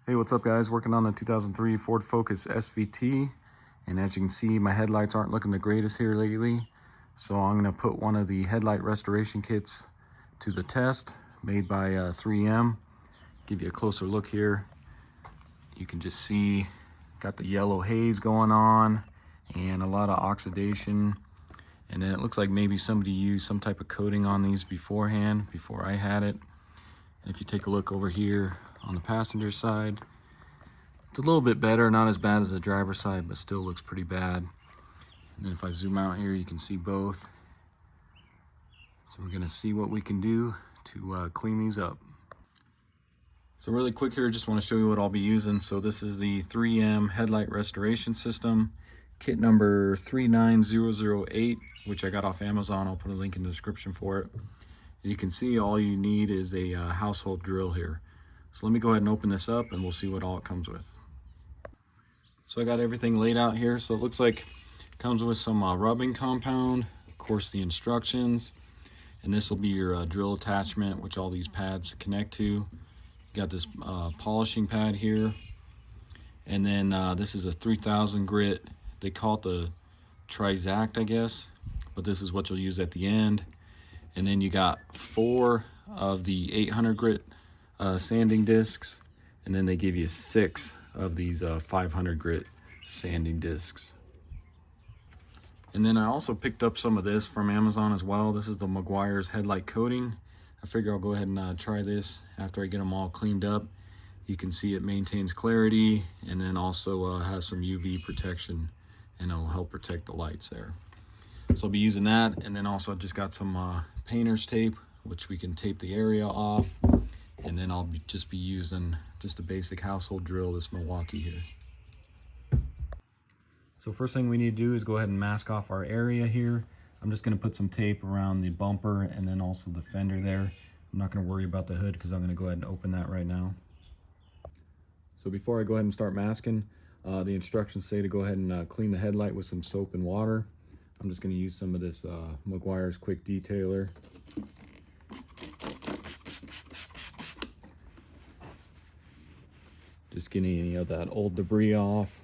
Hey, what's up guys? Working on the 2003 Ford Focus SVT, and as you can see, my headlights aren't looking the greatest here lately. So I'm gonna put one of the headlight restoration kits to the test, made by 3M. Give you a closer look here. You can just see, got the yellow haze going on and a lot of oxidation. And then it looks like maybe somebody used some type of coating on these beforehand, before I had it. And if you take a look over here on the passenger side, it's a little bit better, not as bad as the driver's side, but still looks pretty bad. And if I zoom out here, you can see both. So we're gonna see what we can do to clean these up. So really quick here, just wanna show you what I'll be using. So this is the 3M Headlight Restoration System, kit number 39008, which I got off Amazon. I'll put a link in the description for it. And you can see all you need is a household drill here. So let me go ahead and open this up and we'll see what all it comes with. So I got everything laid out here. So it looks like it comes with some rubbing compound, of course the instructions, and this will be your drill attachment, which all these pads connect to. You got this polishing pad here, and then this is a 3000 grit. They call it the Trizact, I guess, but this is what you'll use at the end. And then you got 4 of the 800 grit sanding discs, and then they give you 6 of these 500 grit sanding discs. And then I also picked up some of this from Amazon as well. This is the Meguiar's headlight coating. I figure I'll go ahead and try this after I get them all cleaned up. You can see it maintains clarity, and then also has some UV protection, and it'll help protect the lights there. So I'll be using that, and then also just got some painter's tape, which we can tape the area off. And then I'll just be using just a basic household drill, this Milwaukee here. So first thing we need to do is go ahead and mask off our area here. I'm just going to put some tape around the bumper and then also the fender there. I'm not going to worry about the hood because I'm going to go ahead and open that right now. So before I go ahead and start masking, the instructions say to go ahead and clean the headlight with some soap and water. I'm just going to use some of this Meguiar's Quick Detailer. Just getting any of that old debris off.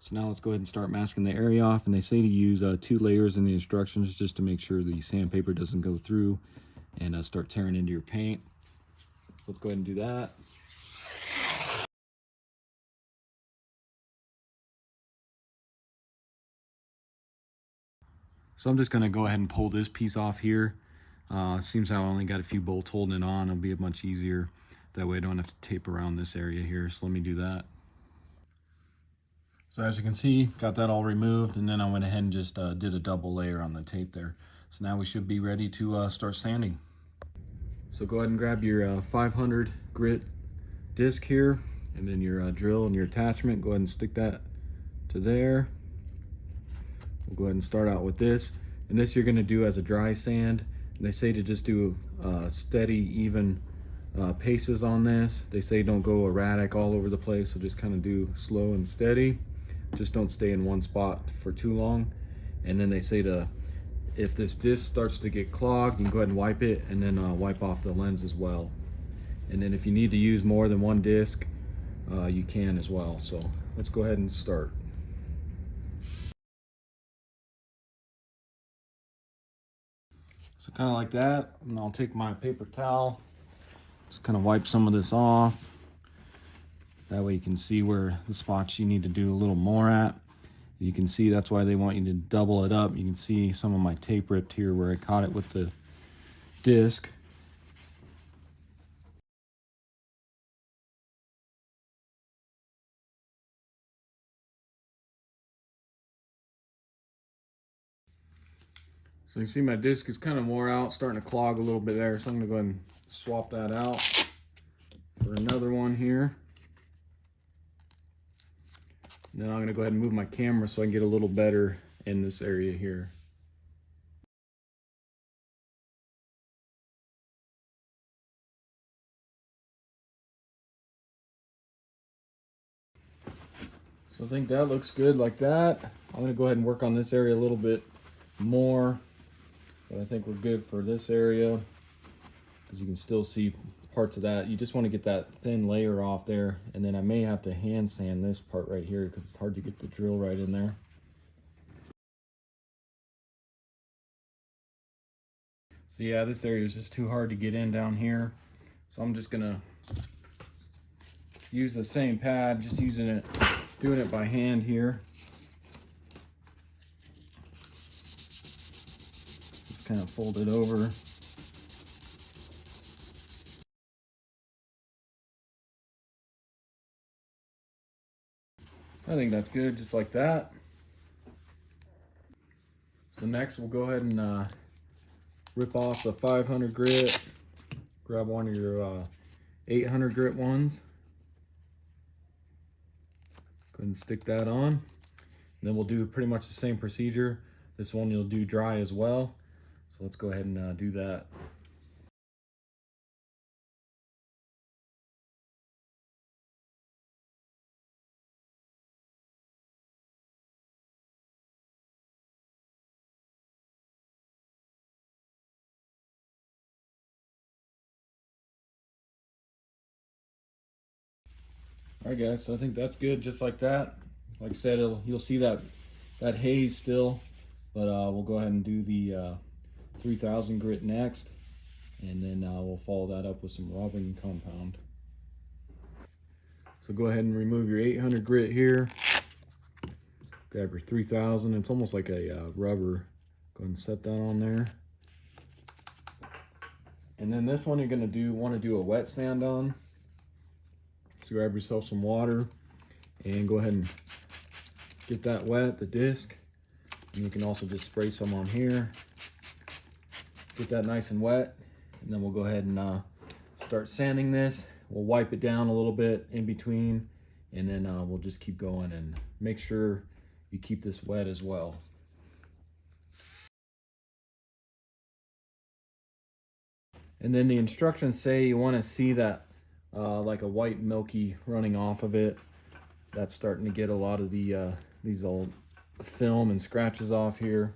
So now let's go ahead and start masking the area off. And they say to use 2 layers in the instructions just to make sure the sandpaper doesn't go through and start tearing into your paint. So let's go ahead and do that. So I'm just going to go ahead and pull this piece off here. Seems I only got a few bolts holding it on. It'll be much easier. That way I don't have to tape around this area here. So let me do that. So as you can see, got that all removed, and then I went ahead and just did a double layer on the tape there. So now we should be ready to start sanding. So go ahead and grab your 500 grit disc here, and then your drill and your attachment. Go ahead and stick that to there. We'll go ahead and start out with this. And this you're gonna do as a dry sand. And they say to just do steady, even paces on this. They say don't go erratic all over the place, so just kind of do slow and steady. Just don't stay in one spot for too long. And then they say to, if this disc starts to get clogged, you can go ahead and wipe it, and then wipe off the lens as well. And then if you need to use more than one disc, you can as well. So let's go ahead and start. So kind of like that, and I'll take my paper towel, just kind of wipe some of this off. That way you can see where the spots you need to do a little more at. You can see that's why they want you to double it up. You can see some of my tape ripped here where I caught it with the disc. So you see my disc is kind of wore out, starting to clog a little bit there. So I'm gonna go ahead and swap that out for another one here. And then I'm gonna go ahead and move my camera so I can get a little better in this area here. So I think that looks good like that. I'm gonna go ahead and work on this area a little bit more. But I think we're good for this area, because you can still see parts of that. You just want to get that thin layer off there, and then I may have to hand sand this part right here because it's hard to get the drill right in there. So yeah, this area is just too hard to get in down here. So I'm just gonna use the same pad, just doing it by hand here. Just kind of fold it over. I think that's good, just like that. So next we'll go ahead and rip off the 500 grit, grab one of your 800 grit ones. Go ahead and stick that on. And then we'll do pretty much the same procedure. This one you'll do dry as well. So let's go ahead and do that. All right guys, so I think that's good just like that. Like I said, you'll see that haze still, but we'll go ahead and do the 3000 grit next, and then we'll follow that up with some rubbing compound. So go ahead and remove your 800 grit here. Grab your 3000. It's almost like a rubber. Go ahead and set that on there. And then this one you're going to want to do a wet sand on. So grab yourself some water and go ahead and get that wet, the disc. And you can also just spray some on here. Get that nice and wet. And then we'll go ahead and start sanding this. We'll wipe it down a little bit in between, and then we'll just keep going, and make sure you keep this wet as well. And then the instructions say you want to see that like a white milky running off of it. That's starting to get a lot of the these old film and scratches off here.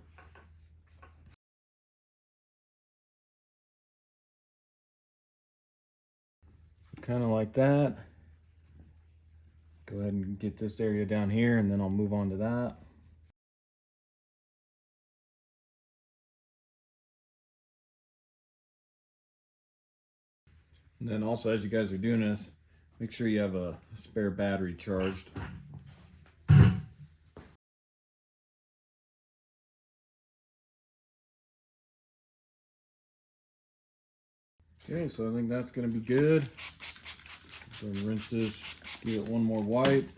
Kind of like that. Go ahead and get this area down here, and then I'll move on to that. And then also, as you guys are doing this, make sure you have a spare battery charged. Okay, so I think that's going to be good. Go ahead and rinse this, give it one more wipe.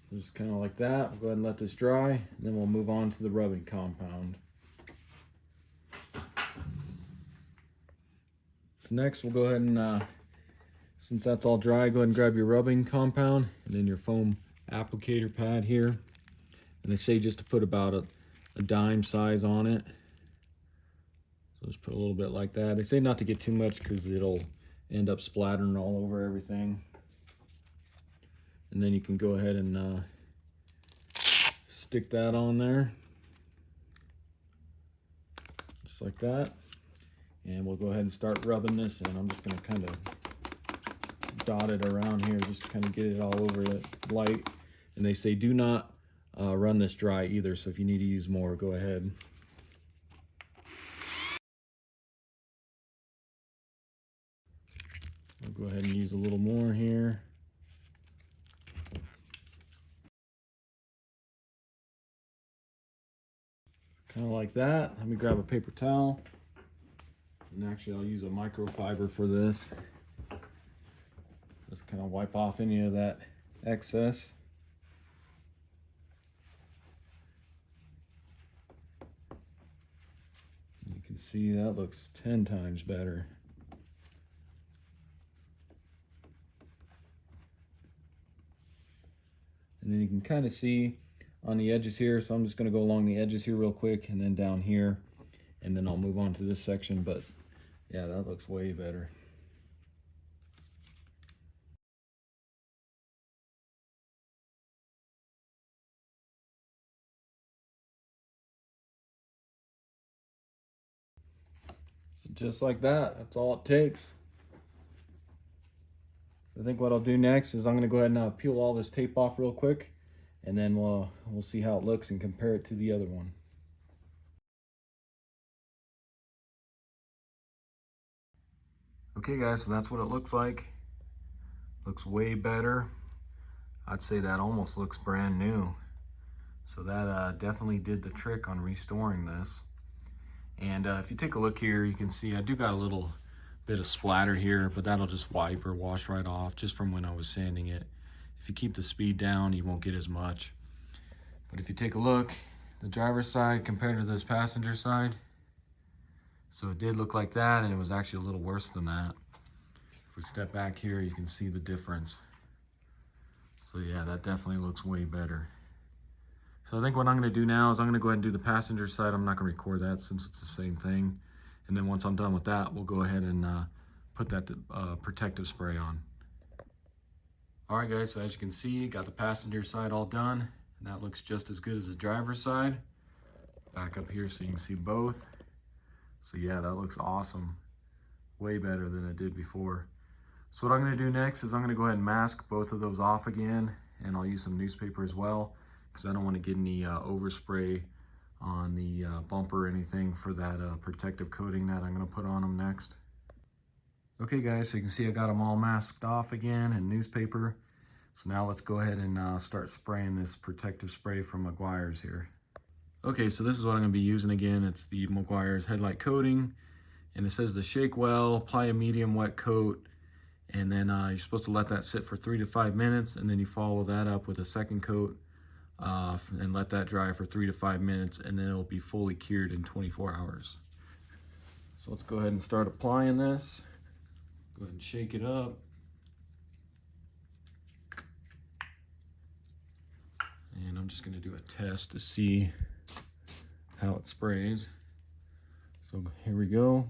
So just kind of like that. We'll go ahead and let this dry, and then we'll move on to the rubbing compound. So next we'll go ahead and, since that's all dry, go ahead and grab your rubbing compound and then your foam applicator pad here. And they say just to put about a dime size on it. So just put a little bit like that. They say not to get too much because it'll end up splattering all over everything. And then you can go ahead and stick that on there. Just like that. And we'll go ahead and start rubbing this in. I'm just going to kind of dot it around here, just to kind of get it all over it light. And they say do not run this dry either, so if you need to use more, go ahead. I'll go ahead and use a little more here. Kind of like that. Let me grab a paper towel. And actually I'll use a microfiber for this. Just kind of wipe off any of that excess. You can see that looks 10 times better. And then you can kind of see on the edges here, so I'm just going to go along the edges here real quick, and then down here, and then I'll move on to this section. But Yeah, that looks way better. So just like that, that's all it takes. I think what I'll do next is I'm going to go ahead and peel all this tape off real quick, and then we'll see how it looks and compare it to the other one. Okay guys, so that's what it looks like. Looks way better. I'd say that almost looks brand new. So that definitely did the trick on restoring this. And if you take a look here, you can see I do got a little bit of splatter here, but that'll just wipe or wash right off just from when I was sanding it. If you keep the speed down, you won't get as much. But if you take a look, the driver's side compared to this passenger side, so it did look like that, and it was actually a little worse than that. If we step back here, you can see the difference. So yeah, that definitely looks way better. So I think what I'm gonna do now is I'm gonna go ahead and do the passenger side. I'm not gonna record that since it's the same thing. And then once I'm done with that, we'll go ahead and put that protective spray on. All right guys, so as you can see, got the passenger side all done, and that looks just as good as the driver's side. Back up here so you can see both. So yeah, that looks awesome. Way better than it did before. So what I'm gonna do next is I'm gonna go ahead and mask both of those off again, and I'll use some newspaper as well, because I don't want to get any overspray on the bumper or anything for that protective coating that I'm going to put on them next. Okay guys, so you can see I got them all masked off again in newspaper. So now let's go ahead and start spraying this protective spray from Meguiar's here. Okay, so this is what I'm going to be using again. It's the Meguiar's Headlight coating, and it says to shake well, apply a medium wet coat, and then you're supposed to let that sit for 3 to 5 minutes, and then you follow that up with a second coat and let that dry for 3 to 5 minutes, and then it'll be fully cured in 24 hours. So let's go ahead and start applying this. Go ahead and shake it up. And I'm just going to do a test to see how it sprays. So here we go.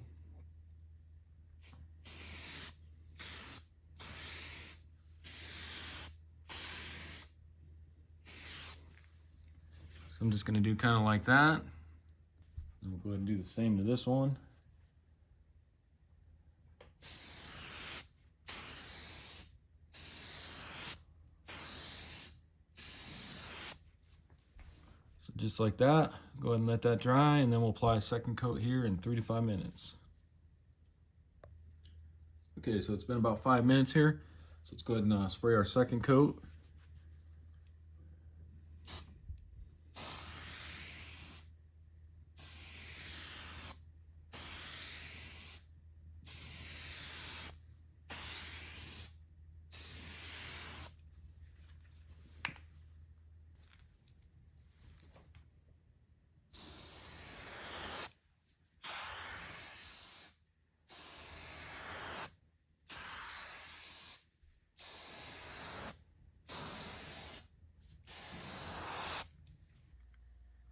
So I'm just going to do kind of like that. And we'll go ahead and do the same to this one. So just like that, go ahead and let that dry, and then we'll apply a second coat here in 3 to 5 minutes. Okay, so it's been about 5 minutes here. So let's go ahead and spray our second coat.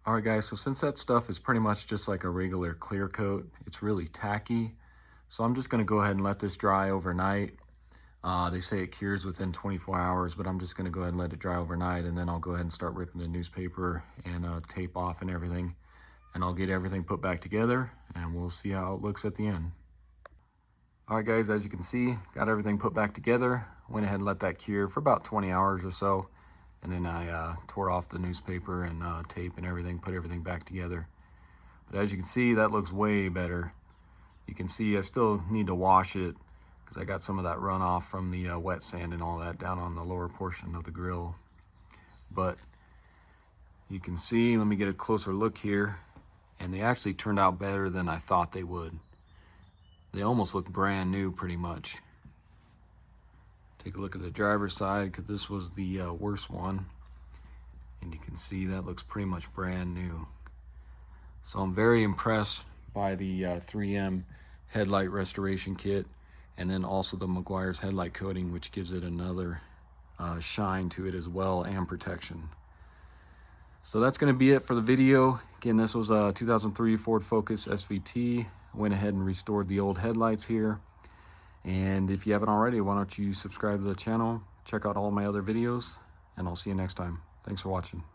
All right guys, so since that stuff is pretty much just like a regular clear coat, it's really tacky. So I'm just gonna go ahead and let this dry overnight. They say it cures within 24 hours, but I'm just gonna go ahead and let it dry overnight, and then I'll go ahead and start ripping the newspaper and tape off and everything. And I'll get everything put back together, and we'll see how it looks at the end. All right guys, as you can see, got everything put back together. Went ahead and let that cure for about 20 hours or so. And then I tore off the newspaper and tape and everything, put everything back together. But as you can see, that looks way better. You can see I still need to wash it because I got some of that runoff from the wet sand and all that down on the lower portion of the grill. But you can see, let me get a closer look here, and they actually turned out better than I thought they would. They almost look brand new pretty much. Take a look at the driver's side, because this was the worst one. And you can see that looks pretty much brand new. So I'm very impressed by the 3M headlight restoration kit, and then also the Meguiar's headlight coating, which gives it another shine to it as well, and protection. So that's going to be it for the video. Again, this was a 2003 Ford Focus SVT went ahead and restored the old headlights here. And if you haven't already, why don't you subscribe to the channel, check out all my other videos, and I'll see you next time. Thanks for watching.